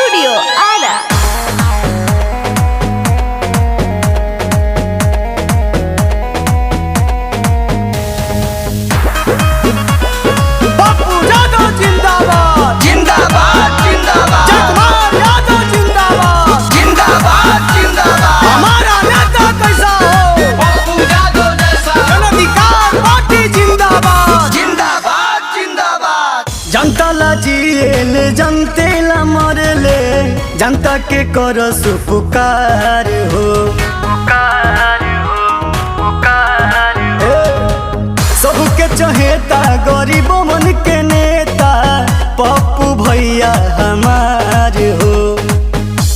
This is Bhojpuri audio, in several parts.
Studio Ara. जिंदाबाद जिंदाबाद जिंदाबाद जगमार यादव जिंदाबाद जिंदाबाद जिंदाबाद हमारा नेता कैसा हो पप्पू यादव जैसा जनाधिकार पार्टी जिंदाबाद जिंदाबाद जिंदाबाद जनता ला जिएले जनते ला मरेले जनता के कर सुपुकार हो सबके चहेता गरीबों मन के नेता पप्पू भैया हमार हो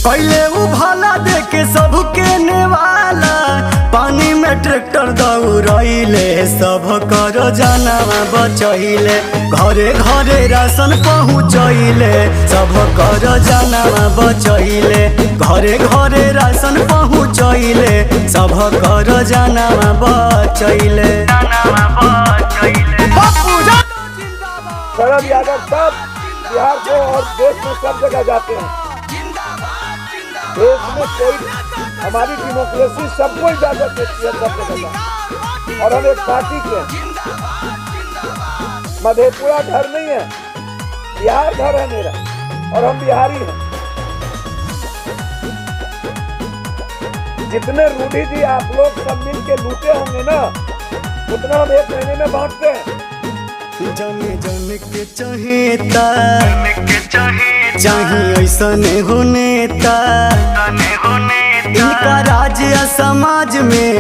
पहले उ भला देके सबके नेवाला पानी में ट्रैक्टर दौड़ैले सब कर जानवा बचैले घरे घरे राशन पहुँचैले सब कर जानवा बचैले घरे घरे राशन पहुँचैले सब कर जानवा बचैले शरद यादव सब बिहार को और देश में सब जगह जाते हैं। देश में कोई हमारी डेमोक्रेसी सबको इजाजत देती है सब जगह और हम एक पार्टी के हैं। मधेपुरा घर नहीं है, बिहार घर है मेरा और हम बिहारी हैं। जितने रूढ़ी जी आप लोग सब मिल के लूटे होंगे ना उतना हम एक महीने में बांटते हैं। जन जन के चहेता चाहिए ऐसा हो नेता इनका राज्य समाज में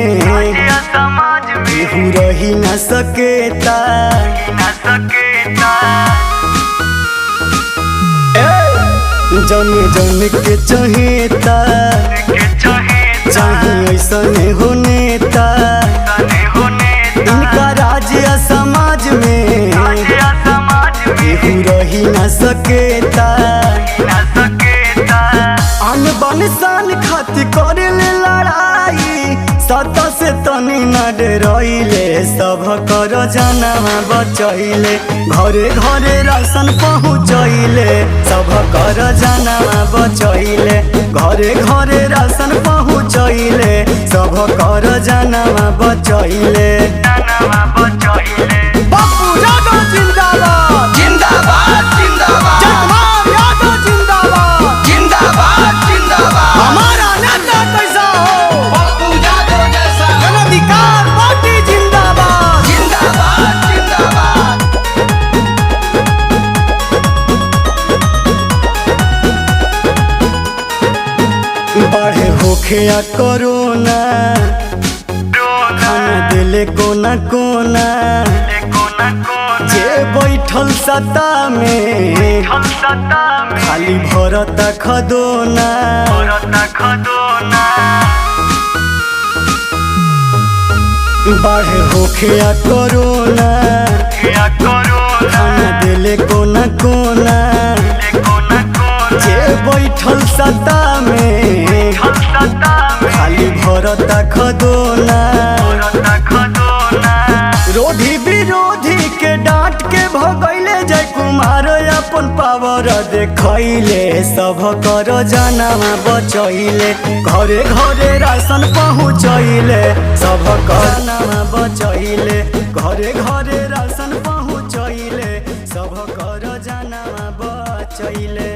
केहू रही न सकेता जन जन के चहेता चाहिए ऐसा हो नेता इनका राज्य समाज में केहू रही न सकेता अन बन शान खातिर करे लड़ाई सत्ता से तनी न डरैले सब कर जानवा बचैले घरे घरे राशन पहुँचैले सब कर जानवा बचैले घरे घरे राशन पहुँचैले सब कर जानवा बचैले पप्पू यादव जिंदाबाद जिंदाबाद जिंदाबाद जगमार यादव जिंदाबाद जिंदाबाद जिंदाबाद हमारा नेता कैसा हो पप्पू यादव जैसा जनाधिकार पार्टी जिंदाबाद जिंदाबाद जिंदाबाद बढ़े होखे या कोरोना खाना दिले कोना कोना जे बैठल सत्ता में खाली भरता खदोना बढ़े होखे या कोरोना खाना दिले कोना कोना जे बैठल सत्ता में खाली भरता खदोना रोधी विरोधी के डांट के भगैले जय कुमार अपन पावर देखैले सब कर जानवा बचैले घरे घरे राशन पहुँचैले सब कर जानवा बचैले घरे घरे राशन पहुँचैले सब कर जानवा बचैले।